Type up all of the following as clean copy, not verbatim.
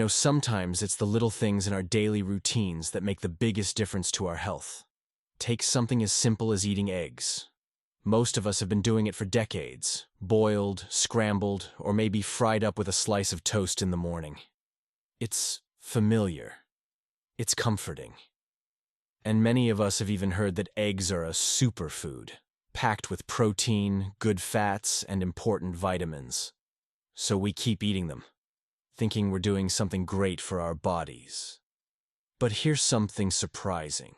Sometimes it's the little things in our daily routines that make the biggest difference to our health. Take something as simple as eating eggs. Most of us have been doing it for decades, boiled, scrambled, or maybe fried up with a slice of toast in the morning. It's familiar. It's comforting. And many of us have even heard that eggs are a superfood, packed with protein, good fats, and important vitamins. So we keep eating them, thinking we're doing something great for our bodies. But here's something surprising.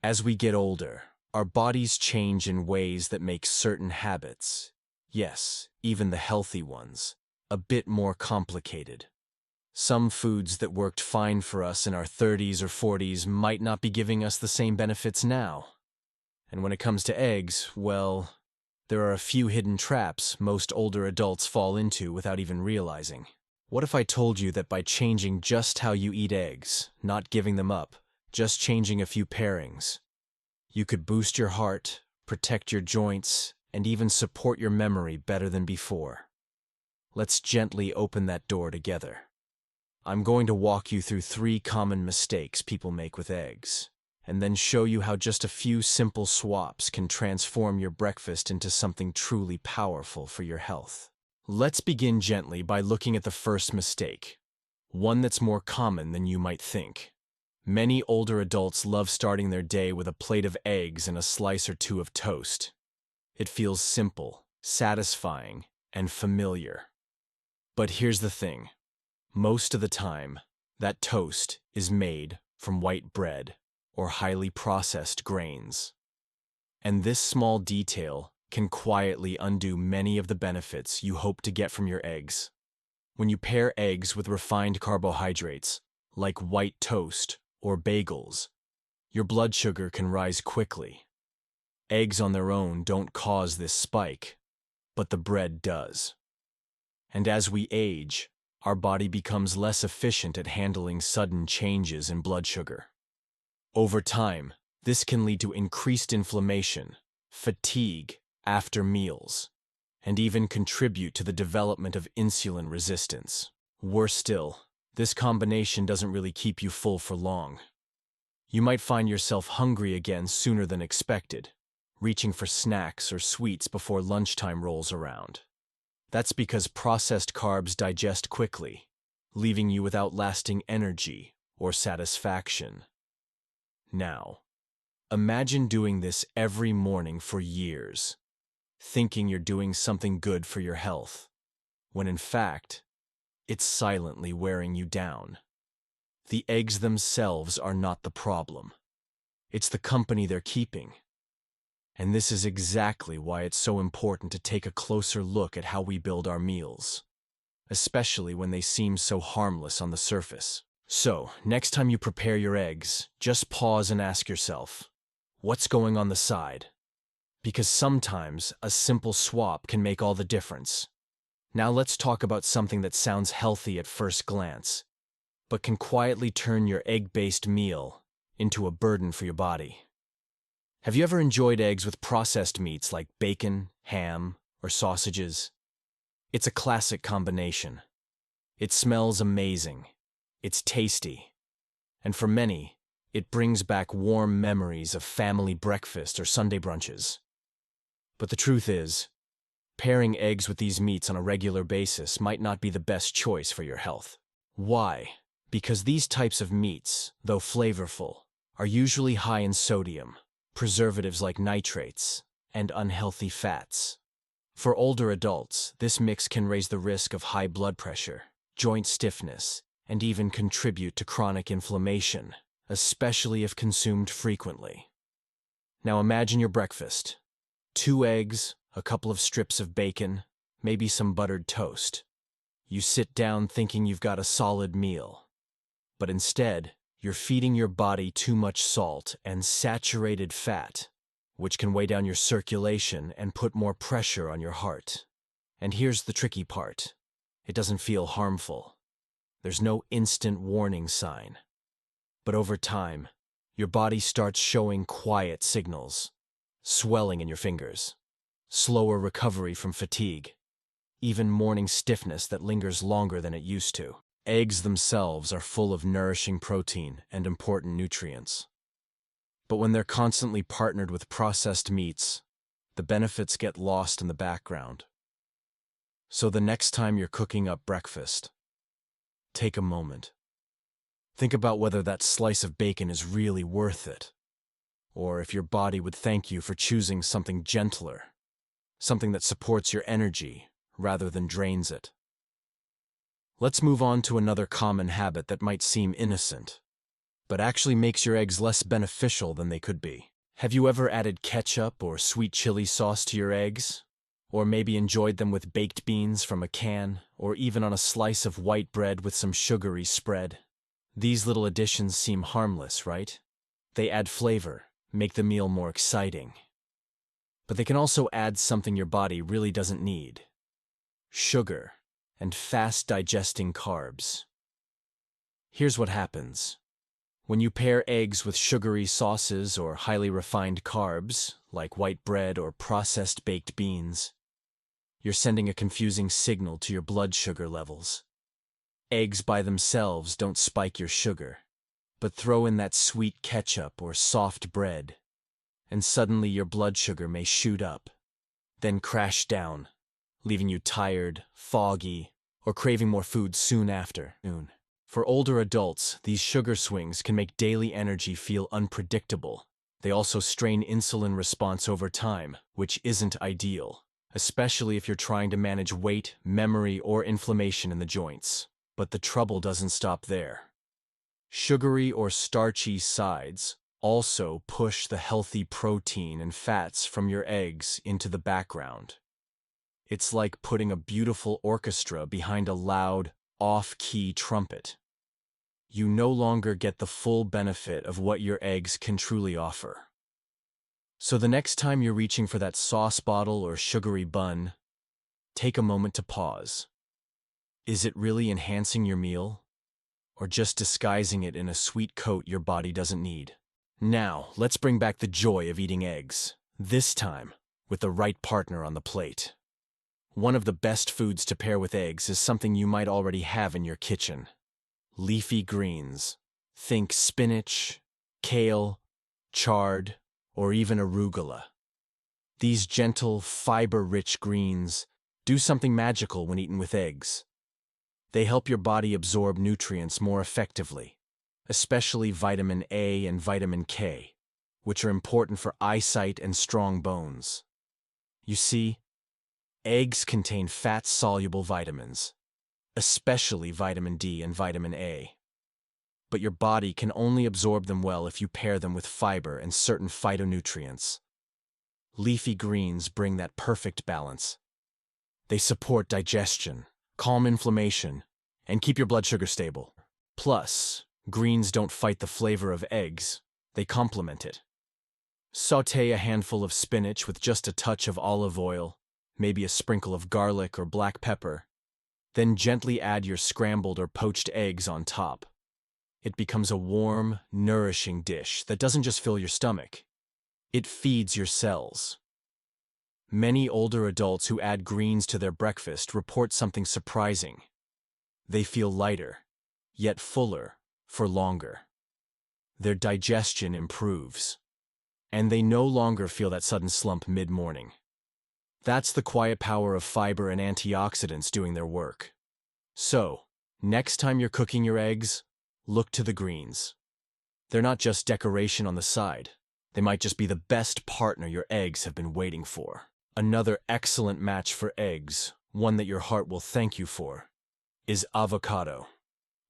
As we get older, our bodies change in ways that make certain habits, yes, even the healthy ones, a bit more complicated. Some foods that worked fine for us in our 30s or 40s might not be giving us the same benefits now. And when it comes to eggs, well, there are a few hidden traps most older adults fall into without even realizing. What if I told you that by changing just how you eat eggs, not giving them up, just changing a few pairings, you could boost your heart, protect your joints, and even support your memory better than before? Let's gently open that door together. I'm going to walk you through 3 common mistakes people make with eggs, and then show you how just a few simple swaps can transform your breakfast into something truly powerful for your health. Let's begin gently by looking at the first mistake, one that's more common than you might think. Many older adults love starting their day with a plate of eggs and a slice or two of toast. It feels simple, satisfying, and familiar. But here's the thing. Most of the time, that toast is made from white bread or highly processed grains. And this small detail can quietly undo many of the benefits you hope to get from your eggs. When you pair eggs with refined carbohydrates, like white toast or bagels, your blood sugar can rise quickly. Eggs on their own don't cause this spike, but the bread does. And as we age, our body becomes less efficient at handling sudden changes in blood sugar. Over time, this can lead to increased inflammation, fatigue after meals, and even contribute to the development of insulin resistance. Worse still, this combination doesn't really keep you full for long. You might find yourself hungry again sooner than expected, reaching for snacks or sweets before lunchtime rolls around. That's because processed carbs digest quickly, leaving you without lasting energy or satisfaction. Now, imagine doing this every morning for years, thinking you're doing something good for your health, when in fact, it's silently wearing you down. The eggs themselves are not the problem. It's the company they're keeping. And this is exactly why it's so important to take a closer look at how we build our meals, especially when they seem so harmless on the surface. So, next time you prepare your eggs, just pause and ask yourself, what's going on the side? Because sometimes a simple swap can make all the difference. Now let's talk about something that sounds healthy at first glance, but can quietly turn your egg-based meal into a burden for your body. Have you ever enjoyed eggs with processed meats like bacon, ham, or sausages? It's a classic combination. It smells amazing. It's tasty. And for many, it brings back warm memories of family breakfast or Sunday brunches. But the truth is, pairing eggs with these meats on a regular basis might not be the best choice for your health. Why? Because these types of meats, though flavorful, are usually high in sodium, preservatives like nitrates, and unhealthy fats. For older adults, this mix can raise the risk of high blood pressure, joint stiffness, and even contribute to chronic inflammation, especially if consumed frequently. Now imagine your breakfast. 2 eggs, a couple of strips of bacon, maybe some buttered toast. You sit down thinking you've got a solid meal. But instead, you're feeding your body too much salt and saturated fat, which can weigh down your circulation and put more pressure on your heart. And here's the tricky part. It doesn't feel harmful. There's no instant warning sign. But over time, your body starts showing quiet signals. Swelling in your fingers, slower recovery from fatigue, even morning stiffness that lingers longer than it used to. Eggs themselves are full of nourishing protein and important nutrients. But when they're constantly partnered with processed meats, the benefits get lost in the background. So the next time you're cooking up breakfast, take a moment. Think about whether that slice of bacon is really worth it, or if your body would thank you for choosing something gentler, something that supports your energy rather than drains it. Let's move on to another common habit that might seem innocent, but actually makes your eggs less beneficial than they could be. Have you ever added ketchup or sweet chili sauce to your eggs? Or maybe enjoyed them with baked beans from a can, or even on a slice of white bread with some sugary spread? These little additions seem harmless, right? They add flavor, make the meal more exciting. But they can also add something your body really doesn't need: sugar and fast-digesting carbs. Here's what happens. When you pair eggs with sugary sauces or highly refined carbs, like white bread or processed baked beans, you're sending a confusing signal to your blood sugar levels. Eggs by themselves don't spike your sugar, but throw in that sweet ketchup or soft bread, and suddenly your blood sugar may shoot up, then crash down, leaving you tired, foggy, or craving more food soon after. For older adults, these sugar swings can make daily energy feel unpredictable. They also strain insulin response over time, which isn't ideal, especially if you're trying to manage weight, memory, or inflammation in the joints. But the trouble doesn't stop there. Sugary or starchy sides also push the healthy protein and fats from your eggs into the background. It's like putting a beautiful orchestra behind a loud, off-key trumpet. You no longer get the full benefit of what your eggs can truly offer. So the next time you're reaching for that sauce bottle or sugary bun, take a moment to pause. Is it really enhancing your meal, or just disguising it in a sweet coat your body doesn't need? Now, let's bring back the joy of eating eggs, this time with the right partner on the plate. One of the best foods to pair with eggs is something you might already have in your kitchen: leafy greens. Think spinach, kale, chard, or even arugula. These gentle, fiber-rich greens do something magical when eaten with eggs. They help your body absorb nutrients more effectively, especially vitamin A and vitamin K, which are important for eyesight and strong bones. You see, eggs contain fat-soluble vitamins, especially vitamin D and vitamin A. But your body can only absorb them well if you pair them with fiber and certain phytonutrients. Leafy greens bring that perfect balance. They support digestion, calm inflammation, and keep your blood sugar stable. Plus, greens don't fight the flavor of eggs, they complement it. Sauté a handful of spinach with just a touch of olive oil, maybe a sprinkle of garlic or black pepper. Then gently add your scrambled or poached eggs on top. It becomes a warm, nourishing dish that doesn't just fill your stomach. It feeds your cells. Many older adults who add greens to their breakfast report something surprising. They feel lighter, yet fuller, for longer. Their digestion improves, and they no longer feel that sudden slump mid-morning. That's the quiet power of fiber and antioxidants doing their work. So, next time you're cooking your eggs, look to the greens. They're not just decoration on the side. They might just be the best partner your eggs have been waiting for. Another excellent match for eggs, one that your heart will thank you for, is avocado.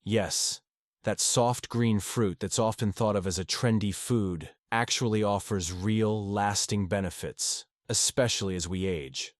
Yes, that soft green fruit that's often thought of as a trendy food actually offers real, lasting benefits, especially as we age.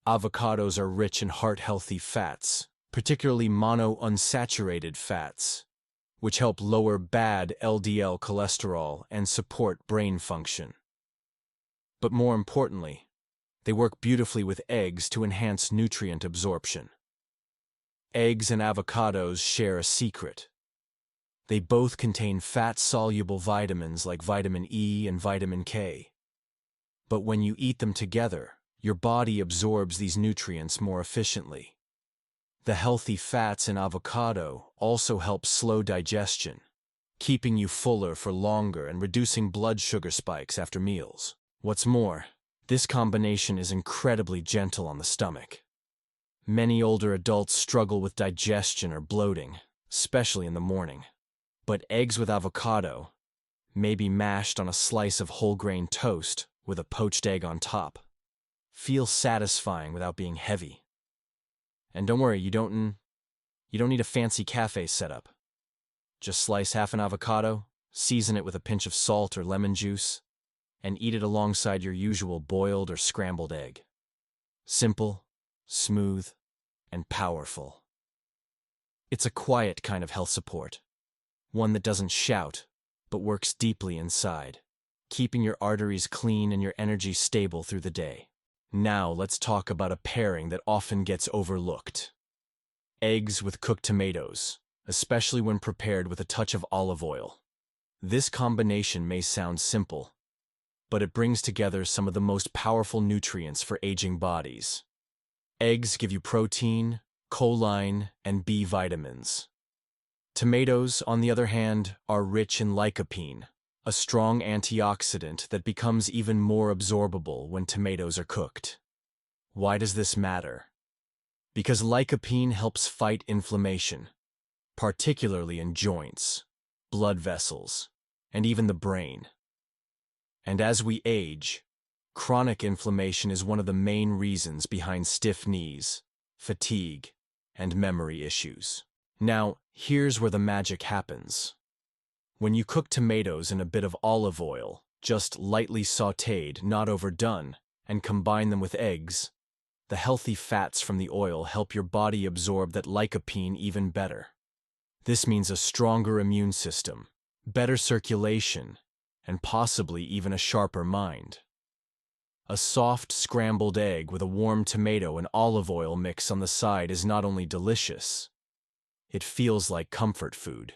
Avocados are rich in heart-healthy fats, particularly monounsaturated fats, which help lower bad LDL cholesterol and support brain function. But more importantly, they work beautifully with eggs to enhance nutrient absorption. Eggs and avocados share a secret. They both contain fat-soluble vitamins like vitamin E and vitamin K. But when you eat them together, your body absorbs these nutrients more efficiently. The healthy fats in avocado also help slow digestion, keeping you fuller for longer and reducing blood sugar spikes after meals. What's more, this combination is incredibly gentle on the stomach. Many older adults struggle with digestion or bloating, especially in the morning. But eggs with avocado, maybe mashed on a slice of whole grain toast with a poached egg on top, feel satisfying without being heavy. And don't worry, you don't need a fancy cafe setup. Just slice half an avocado, season it with a pinch of salt or lemon juice, and eat it alongside your usual boiled or scrambled egg. Simple, smooth, and powerful. It's a quiet kind of health support, one that doesn't shout, but works deeply inside, keeping your arteries clean and your energy stable through the day. Now let's talk about a pairing that often gets overlooked. Eggs with cooked tomatoes, especially when prepared with a touch of olive oil. This combination may sound simple, but it brings together some of the most powerful nutrients for aging bodies. Eggs give you protein, choline, and B vitamins. Tomatoes, on the other hand, are rich in lycopene, a strong antioxidant that becomes even more absorbable when tomatoes are cooked. Why does this matter? Because lycopene helps fight inflammation, particularly in joints, blood vessels, and even the brain. And as we age, chronic inflammation is one of the main reasons behind stiff knees, fatigue, and memory issues. Now, here's where the magic happens. When you cook tomatoes in a bit of olive oil, just lightly sautéed, not overdone, and combine them with eggs, the healthy fats from the oil help your body absorb that lycopene even better. This means a stronger immune system, better circulation, and possibly even a sharper mind. A soft scrambled egg with a warm tomato and olive oil mix on the side is not only delicious, it feels like comfort food.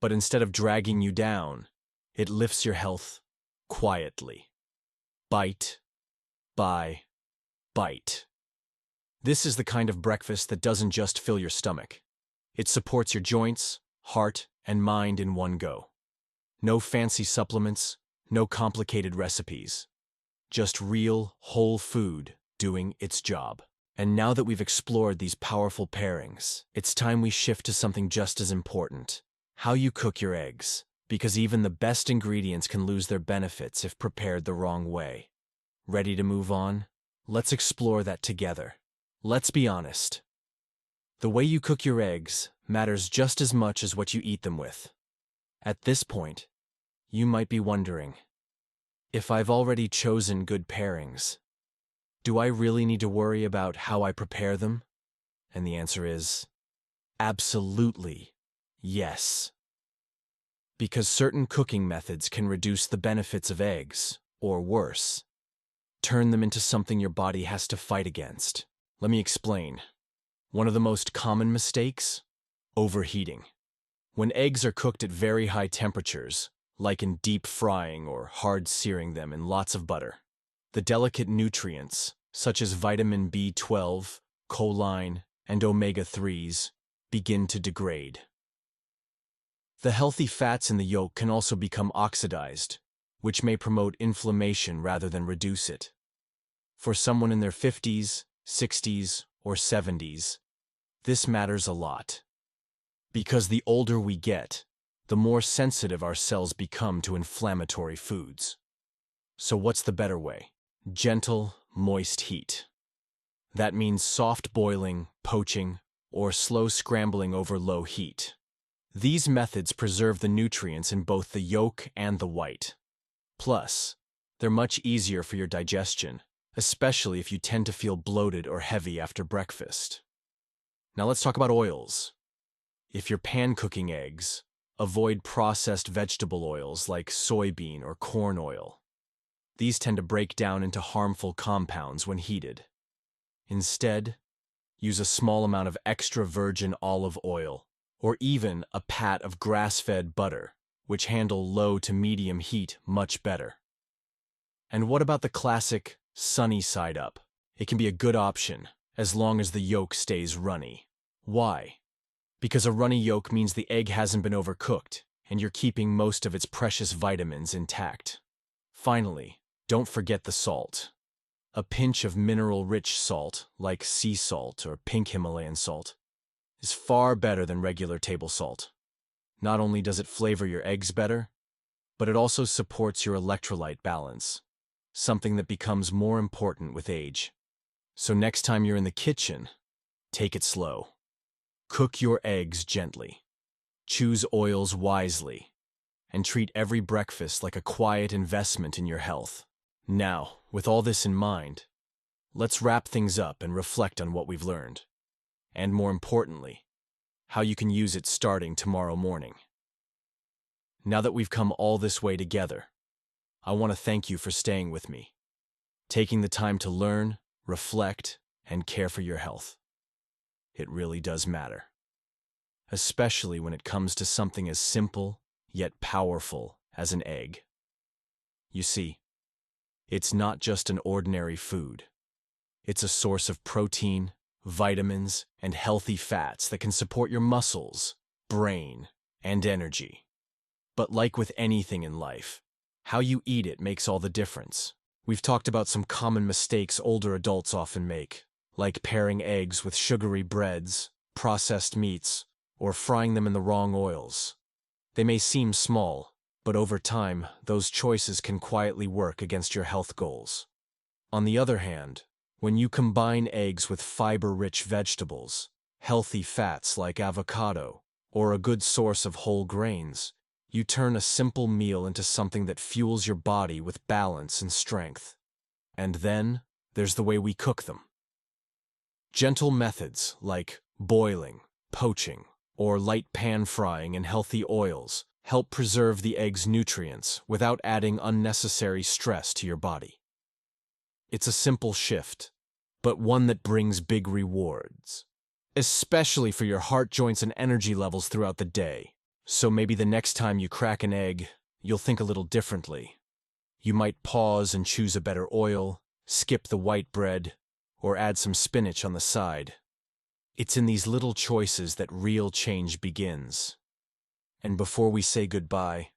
But instead of dragging you down, it lifts your health quietly. Bite by bite. This is the kind of breakfast that doesn't just fill your stomach. It supports your joints, heart, and mind in one go. No fancy supplements, no complicated recipes. Just real, whole food doing its job. And now that we've explored these powerful pairings, it's time we shift to something just as important: how you cook your eggs, because even the best ingredients can lose their benefits if prepared the wrong way. Ready to move on? Let's explore that together. Let's be honest. The way you cook your eggs matters just as much as what you eat them with. At this point, you might be wondering, if I've already chosen good pairings, do I really need to worry about how I prepare them? And the answer is absolutely yes. Because certain cooking methods can reduce the benefits of eggs, or worse, turn them into something your body has to fight against. Let me explain. One of the most common mistakes? Overheating. When eggs are cooked at very high temperatures, like in deep frying or hard searing them in lots of butter, the delicate nutrients, such as vitamin B12, choline, and omega-3s, begin to degrade. The healthy fats in the yolk can also become oxidized, which may promote inflammation rather than reduce it. For someone in their 50s, 60s, or 70s, this matters a lot. Because the older we get, the more sensitive our cells become to inflammatory foods. So what's the better way? Gentle, moist heat. That means soft boiling, poaching, or slow scrambling over low heat. These methods preserve the nutrients in both the yolk and the white. Plus, they're much easier for your digestion, especially if you tend to feel bloated or heavy after breakfast. Now let's talk about oils. If you're pan-cooking eggs, avoid processed vegetable oils like soybean or corn oil. These tend to break down into harmful compounds when heated. Instead, use a small amount of extra virgin olive oil, or even a pat of grass-fed butter, which handle low to medium heat much better. And what about the classic sunny side up? It can be a good option, as long as the yolk stays runny. Why? Because a runny yolk means the egg hasn't been overcooked, and you're keeping most of its precious vitamins intact. Finally, don't forget the salt. A pinch of mineral-rich salt, like sea salt or pink Himalayan salt, is far better than regular table salt. Not only does it flavor your eggs better, but it also supports your electrolyte balance, something that becomes more important with age. So next time you're in the kitchen, take it slow. Cook your eggs gently. Choose oils wisely, and treat every breakfast like a quiet investment in your health. Now, with all this in mind, let's wrap things up and reflect on what we've learned. And more importantly, how you can use it starting tomorrow morning. Now that we've come all this way together, I want to thank you for staying with me, taking the time to learn, reflect, and care for your health. It really does matter, especially when it comes to something as simple yet powerful as an egg. You see, it's not just an ordinary food. It's a source of protein, vitamins, and healthy fats that can support your muscles, brain, and energy. But like with anything in life, how you eat it makes all the difference. We've talked about some common mistakes older adults often make, like pairing eggs with sugary breads, processed meats, or frying them in the wrong oils. They may seem small, but over time, those choices can quietly work against your health goals. On the other hand, when you combine eggs with fiber-rich vegetables, healthy fats like avocado, or a good source of whole grains, you turn a simple meal into something that fuels your body with balance and strength. And then, there's the way we cook them. Gentle methods like boiling, poaching, or light pan frying in healthy oils help preserve the egg's nutrients without adding unnecessary stress to your body. It's a simple shift, but one that brings big rewards, especially for your heart, joints, and energy levels throughout the day. So maybe the next time you crack an egg, you'll think a little differently. You might pause and choose a better oil, skip the white bread, or add some spinach on the side. It's in these little choices that real change begins. And before we say goodbye,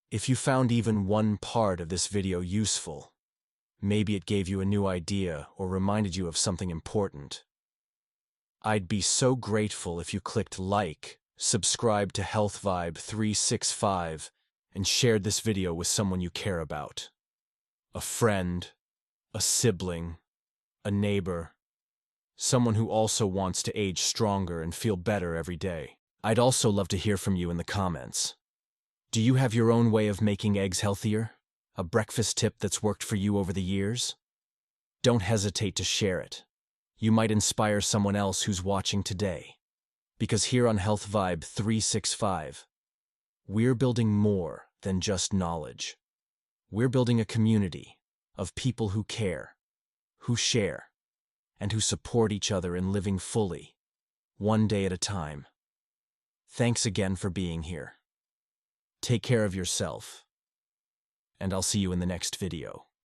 if you found even one part of this video useful, maybe it gave you a new idea or reminded you of something important, I'd be so grateful if you clicked like, subscribe to HealthVibe 365, and shared this video with someone you care about. A friend, a sibling, a neighbor, someone who also wants to age stronger and feel better every day. I'd also love to hear from you in the comments. Do you have your own way of making eggs healthier? A breakfast tip that's worked for you over the years? Don't hesitate to share it. You might inspire someone else who's watching today. Because here on HealthVibe 365, we're building more than just knowledge. We're building a community of people who care, who share, and who support each other in living fully, one day at a time. Thanks again for being here. Take care of yourself, and I'll see you in the next video.